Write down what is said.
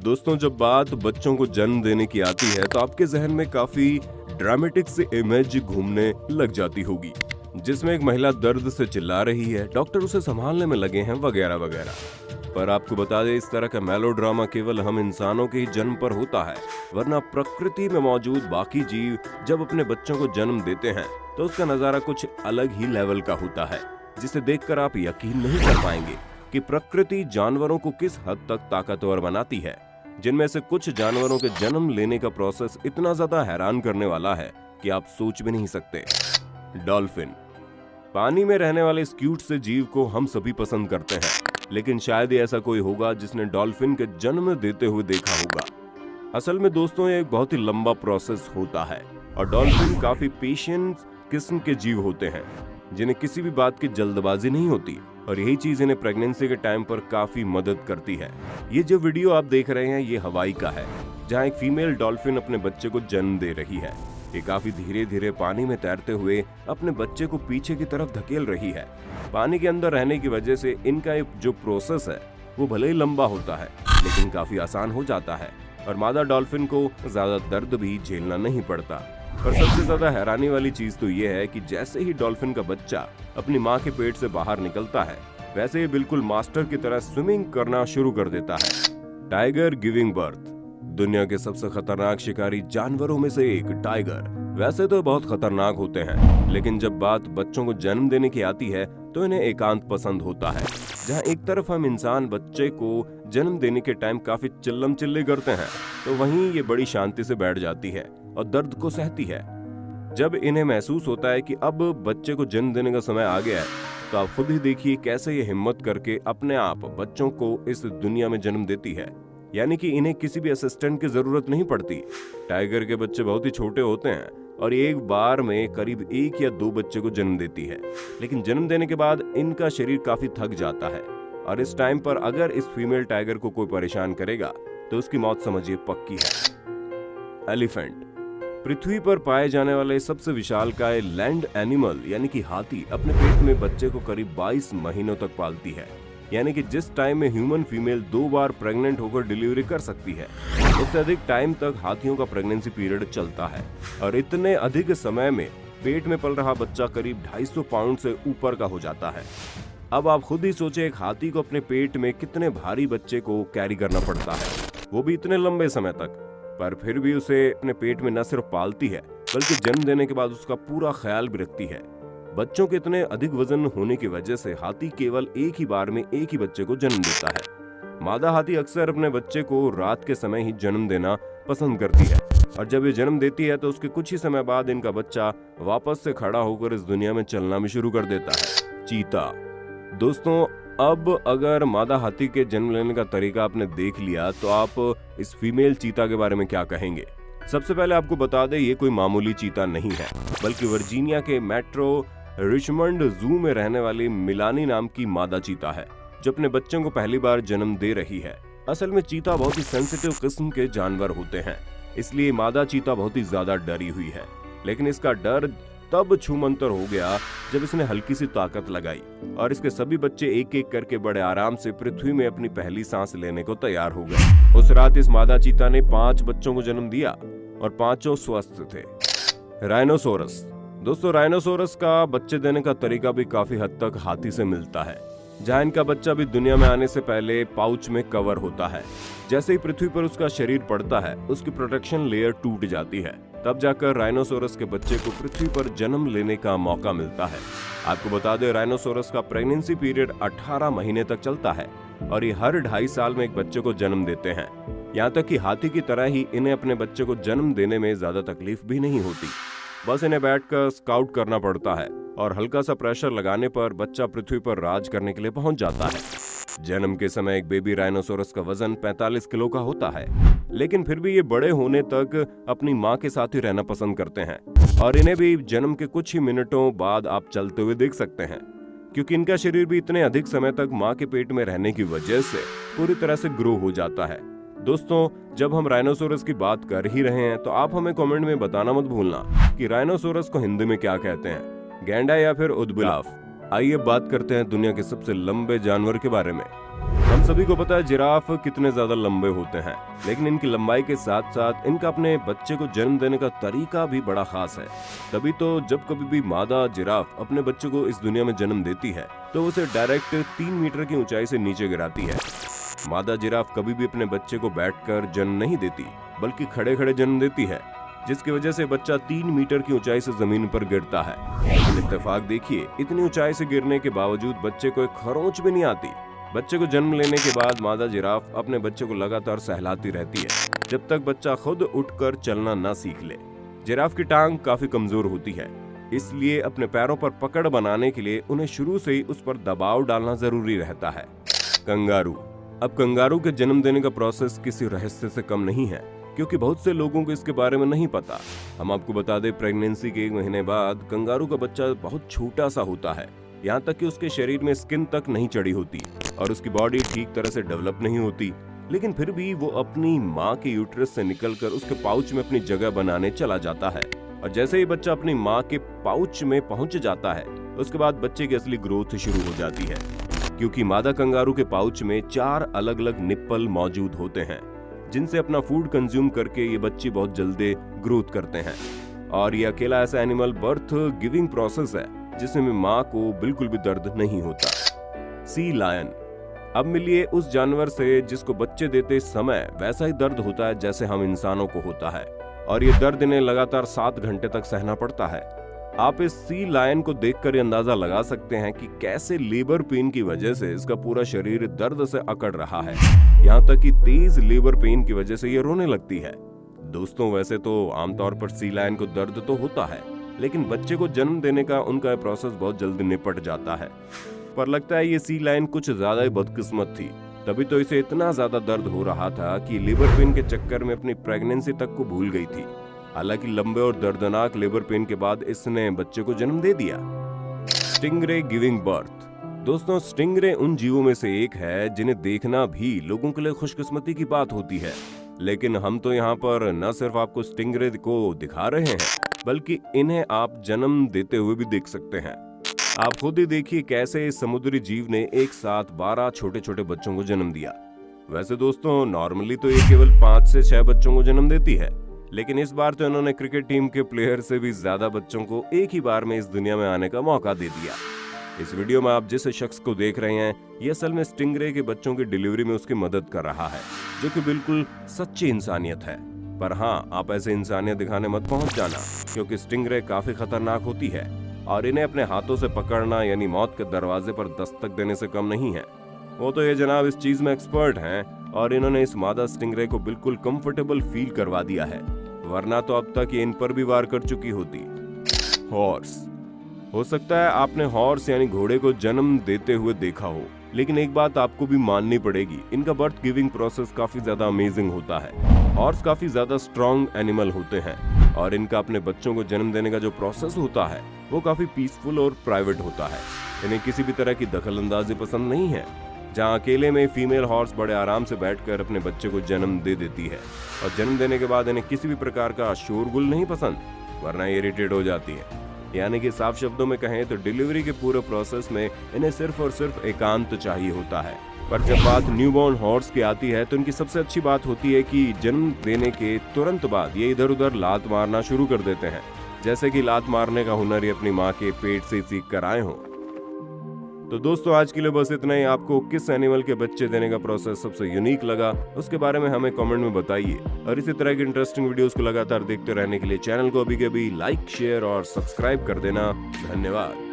दोस्तों, जब बात बच्चों को जन्म देने की आती है तो आपके जहन में काफी ड्रामेटिक सी इमेज घूमने लग जाती होगी, जिसमें एक महिला दर्द से चिल्ला रही है, डॉक्टर उसे संभालने में लगे हैं, वगैरह वगैरह। पर आपको बता दें, इस तरह का मेलोड्रामा केवल हम इंसानों के ही जन्म पर होता है, वरना प्रकृति में मौजूद बाकी जीव जब अपने बच्चों को जन्म देते हैं तो उसका नजारा कुछ अलग ही लेवल का होता है, जिसे देखकर आप यकीन नहीं कर पाएंगे कि प्रकृति जानवरों को किस हद तक ताकतवर बनाती है। जिनमें से कुछ जानवरों के जन्म लेने का प्रोसेस इतना ज्यादा हैरान करने वाला है कि आप सोच भी नहीं सकते। डॉल्फिन। पानी में रहने वाले इस क्यूट से जीव को हम सभी पसंद करते हैं, लेकिन शायद ही ऐसा कोई होगा जिसने डॉल्फिन के जन्म देते हुए देखा होगा। असल में दोस्तों, ये एक बहुत ही लंबा प्रोसेस होता है और डॉल्फिन काफी पेशेंट किस्म के जीव होते हैं, जिन्हें किसी भी बात की जल्दबाजी नहीं होती, और यही चीज इन्हें प्रेगनेंसी के टाइम पर काफी मदद करती है। ये जो वीडियो आप देख रहे हैं, ये हवाई का है, जहां एक फीमेल डॉल्फिन अपने बच्चे को जन्म दे रही है। ये काफी धीरे धीरे पानी में तैरते हुए अपने बच्चे को पीछे की तरफ धकेल रही है। पानी के अंदर रहने की वजह से इनका जो प्रोसेस है वो भले ही लंबा होता है, लेकिन काफी आसान हो जाता है और मादा डॉल्फिन को ज्यादा दर्द भी झेलना नहीं पड़ता। पर सबसे ज्यादा हैरानी वाली चीज तो ये है कि जैसे ही डॉल्फिन का बच्चा अपनी माँ के पेट से बाहर निकलता है, वैसे ये बिल्कुल मास्टर की तरह स्विमिंग करना शुरू कर देता है। Tiger giving birth. दुनिया के सबसे खतरनाक शिकारी जानवरों में से एक टाइगर वैसे तो बहुत खतरनाक होते हैं, लेकिन जब बात बच्चों को जन्म देने की आती है तो इन्हें एकांत पसंद होता है। जहां एक तरफ हम इंसान बच्चे को जन्म देने के टाइम काफी चिल्लम चिल्ली करते हैं, तो वहीं ये बड़ी शांति से बैठ जाती है और दर्द को सहती है। जब इन्हें महसूस होता है कि अब बच्चे को जन्म देने का समय आ गया है, तो आप खुद ही देखिए कैसे ये हिम्मत करके अपने आप बच्चों को इस दुनिया में जन्म देती है। यानी कि इन्हें किसी भी असिस्टेंट की जरूरत नहीं पड़ती। टाइगर के बच्चे बहुत ही छोटे होते हैं और एक बार में करीब 1 या 2 बच्चे को जन्म देती है, लेकिन जन्म देने के बाद इनका शरीर काफी थक जाता है और इस टाइम पर अगर इस फीमेल टाइगर को कोई परेशान करेगा तो उसकी मौत समझिए पक्की है। एलिफेंट। पृथ्वी पर पाए जाने वाले सबसे विशालकाय लैंड एनिमल यानी कि हाथी अपने पेट में बच्चे को करीब 22 महीनों तक पालती है। यानी कि जिस टाइम में ह्यूमन फीमेल 2 बार प्रेग्नेंट होकर डिलीवरी कर सकती है, उससे अधिक टाइम तक हाथियों का प्रेगनेंसी पीरियड चलता है। और इतने अधिक समय में पेट में पल रहा बच्चा करीब 250 पाउंड से ऊपर का हो जाता है। अब आप खुद ही सोचे, एक हाथी को अपने पेट में कितने भारी बच्चे को कैरी करना पड़ता है, वो भी इतने लंबे समय तक। पर फिर भी उसे अपने पेट में न सिर्फ पालती है, बल्कि जन्म देने के बाद उसका पूरा ख्याल भी रखती है। बच्चों के इतने अधिक वजन होने की वजह से हाथी केवल एक ही बार में एक ही बच्चे को जन्म देता है। मादा हाथी अक्सर अपने बच्चे को रात के समय ही जन्म देना पसंद करती है, और जब ये जन्म देती है तो उसके कुछ ही समय बाद इनका बच्चा वापस से खड़ा होकर इस दुनिया में चलना भी शुरू कर देता है। चीता। दोस्तों, अब अगर मादा हाथी के जन्म लेने का तरीका आपने देख लिया, तो आप इस फीमेल चीता के बारे में क्या कहेंगे? सबसे पहले आपको बता दें, ये कोई मामूली चीता नहीं है, बल्कि वर्जीनिया के मेट्रो रिचमंड जू में रहने वाली मिलानी नाम की मादा चीता है, जो अपने बच्चों को पहली बार जन्म दे रही है। असल में चीता बहुत ही सेंसिटिव किस्म के जानवर होते हैं, इसलिए मादा चीता बहुत ही ज्यादा डरी हुई है। लेकिन इसका डर तब छूमंतर हो गया जब इसने हल्की सी ताकत लगाई और इसके सभी बच्चे एक एक करके बड़े आराम से पृथ्वी में अपनी पहली सांस लेने को तैयार हो गए। उस रात इस मादा चीता ने 5 बच्चों को जन्म दिया और 5 स्वस्थ थे। राइनोसोरस। दोस्तों, राइनोसोरस का बच्चे देने का तरीका भी काफी हद तक हाथी से मिलता है, जहां इनका बच्चा भी दुनिया में आने से पहले पाउच में कवर होता है। जैसे ही पृथ्वी पर उसका शरीर पड़ता है, उसकी प्रोटेक्शन लेयर टूट जाती है, तब जाकर राइनोसोरस के बच्चे को पृथ्वी पर जन्म लेने का मौका मिलता है। आपको बता दें, राइनोसोरस का प्रेगनेंसी पीरियड 18 महीने तक चलता है और ये हर 2.5 साल में एक बच्चे को जन्म देते हैं। यहाँ तक कि हाथी की तरह ही इन्हें अपने बच्चे को जन्म देने में ज्यादा तकलीफ भी नहीं होती। बस इन्हें बैठकर स्काउट करना पड़ता है और हल्का सा प्रेशर लगाने पर बच्चा पृथ्वी पर राज करने के लिए पहुंच जाता है। जन्म के समय एक बेबी राइनोसोरस का वजन 45 किलो का होता है, लेकिन फिर भी ये बड़े होने तक अपनी माँ के साथ ही रहना पसंद करते हैं और इन्हें भी जन्म के कुछ ही मिनटों बाद आप चलते हुए देख सकते हैं, क्योंकि इनका शरीर भी इतने अधिक समय तक माँ के पेट में रहने की वजह से पूरी तरह से ग्रो हो जाता है। दोस्तों, जब हम राइनोसोरस की बात कर ही रहे हैं, तो आप हमें कमेंट में बताना मत भूलना कि राइनोसोरस को हिंदी में क्या कहते हैं, गैंडा या फिर उदबिलाफ। आइए बात करते हैं दुनिया के सबसे लंबे जानवर के बारे में। हम सभी को पता है जिराफ कितने ज्यादा लंबे होते हैं, लेकिन इनकी लंबाई के साथ साथ इनका अपने बच्चे को जन्म देने का तरीका भी बड़ा खास है। तभी तो जब कभी भी मादा जिराफ अपने बच्चे को इस दुनिया में जन्म देती है तो उसे डायरेक्ट 3 मीटर की ऊंचाई से नीचे गिराती है। मादा जिराफ कभी भी अपने बच्चे को बैठकर जन्म नहीं देती, बल्कि खड़े खड़े जन्म देती है, जिसकी वजह से बच्चा 3 मीटर की ऊंचाई से जमीन पर गिरता है। इत्तेफाक देखिए, इतनी ऊंचाई से गिरने के बावजूद बच्चे को एक खरोंच भी नहीं आती। बच्चे को जन्म लेने के बाद मादा जिराफ अपने बच्चे को लगातार सहलाती रहती है जब तक बच्चा खुद उठकर चलना न सीख ले। जिराफ की टांग काफी कमजोर होती है, इसलिए अपने पैरों पर पकड़ बनाने के लिए उन्हें शुरू से ही उस पर दबाव डालना जरूरी रहता है। कंगारू। अब कंगारू के जन्म देने का प्रोसेस किसी रहस्य से कम नहीं है, क्योंकि बहुत से लोगों को इसके बारे में नहीं पता। हम आपको बता दें, प्रेगनेंसी के 1 महीने बाद कंगारू का बच्चा बहुत छोटा सा होता है, यहाँ तक कि उसके शरीर में स्किन तक नहीं चढ़ी होती और उसकी बॉडी ठीक तरह से डेवलप नहीं होती, लेकिन फिर भी वो अपनी माँ के यूट्रस से निकलकर उसके पाउच में अपनी जगह बनाने चला जाता है। और जैसे ही बच्चा अपनी माँ के पाउच में पहुंच जाता है, उसके बाद बच्चे की असली ग्रोथ शुरू हो जाती है, क्योंकि मादा कंगारू के पाउच में 4 अलग अलग निप्पल मौजूद होते हैं, जिनसे अपना फूड कंज्यूम करके ये बच्चे बहुत जल्दी ग्रोथ करते हैं। और ये अकेला ऐसा एनिमल बर्थ गिविंग प्रोसेस है जिसमें माँ को बिल्कुल भी दर्द नहीं होता। Sea lion. अब मिलिए उस जानवर से जिसको बच्चे देते समय वैसा ही दर्द होता है जैसे हम इंसानों को होता है, और ये दर्द इन्हें लगातार 7 घंटे तक सहना पड़ता है। आप इस सी लायन को देखकर ये अंदाजा लगा सकते हैं कि कैसे लेबर पेन की वजह से इसका पूरा शरीर दर्द से अकड़ रहा है, यहाँ तक कि तेज लेबर पेन की वजह से ये रोने लगती है। दोस्तों, वैसे तो आमतौर पर सी लायन को दर्द तो होता है, लेकिन बच्चे को जन्म देने का उनका प्रोसेस बहुत जल्दी निपट जाता है। पर लगता है ये सी लायन कुछ ज्यादा ही बदकिस्मत थी, तभी तो इसे इतना ज्यादा दर्द हो रहा था कि लेबर पेन के चक्कर में अपनी प्रेगनेंसी तक को भूल गई थी। हालांकि लंबे और दर्दनाक लेबर पेन के बाद इसने बच्चे को जन्म दे दिया। Stingray giving birth. दोस्तों, स्टिंगरे उन जीवों में से एक है जिन्हें देखना भी लोगों के लिए खुशकिस्मती की बात होती है, लेकिन हम तो यहाँ पर न सिर्फ आपको स्टिंगरे को दिखा रहे हैं, बल्कि इन्हें आप जन्म देते हुए भी देख सकते हैं। आप खुद ही देखिए कैसे इस समुद्री जीव ने एक साथ 12 छोटे छोटे बच्चों को जन्म दिया। वैसे दोस्तों, नॉर्मली तो ये केवल 5 से 6 बच्चों को जन्म देती है, लेकिन इस बार तो इन्होंने क्रिकेट टीम के प्लेयर से भी ज्यादा बच्चों को एक ही बार में इस दुनिया में आने का मौका दे दिया। इस वीडियो में आप जिस शख्स को देख रहे हैं, ये असल में स्टिंगरे के बच्चों की डिलीवरी में उसकी मदद कर रहा है, जो कि बिल्कुल सच्ची इंसानियत है। पर हाँ, आप ऐसे इंसानियत दिखाने मत पहुंच जाना, क्योंकि स्टिंगरे काफी खतरनाक होती है और इन्हें अपने हाथों से पकड़ना यानी मौत के दरवाजे पर दस्तक देने से कम नहीं है। वो तो ये जनाब इस चीज में एक्सपर्ट हैं और इन्होंने इस मादा स्टिंगरे को बिल्कुल कंफर्टेबल फील करवा दिया है, वरना तो अब तक ये इन पर भी वार कर चुकी होती। हॉर्स। हो सकता है आपने हॉर्स यानी घोड़े को जन्म देते हुए देखा हो, लेकिन एक बात आपको भी माननी पड़ेगी, इनका बर्थ गिविंग प्रोसेस काफी ज्यादा अमेजिंग होता है। हॉर्स काफी ज्यादा स्ट्रॉन्ग एनिमल होते हैं और इनका अपने बच्चों को जन्म देने का जो प्रोसेस होता है वो काफी पीसफुल और प्राइवेट होता है। इन्हें किसी भी तरह की दखलंदाजी पसंद नहीं है, जहाँ अकेले में फीमेल हॉर्स बड़े आराम से बैठकर अपने बच्चे को जन्म दे देती है, और जन्म देने के बाद इन्हें किसी भी प्रकार का शोरगुल नहीं पसंद, वरना इरिटेट हो जाती है। यानी कि साफ शब्दों में कहें तो डिलीवरी के पूरे प्रोसेस में इन्हें सिर्फ और सिर्फ एकांत चाहिए होता है। पर जब बात न्यूबॉर्न हॉर्स की आती है तो इनकी सबसे अच्छी बात होती है कि जन्म देने के तुरंत बाद ये इधर उधर लात मारना शुरू कर देते हैं, जैसे कि लात मारने का हुनर ये अपनी माँ के पेट से सीख कर आए हों। तो दोस्तों, आज के लिए बस इतना ही। आपको किस एनिमल के बच्चे देने का प्रोसेस सबसे यूनिक लगा, उसके बारे में हमें कमेंट में बताइए। और इसी तरह की इंटरेस्टिंग वीडियोस को लगातार देखते रहने के लिए चैनल को अभी के अभी लाइक, शेयर और सब्सक्राइब कर देना। धन्यवाद।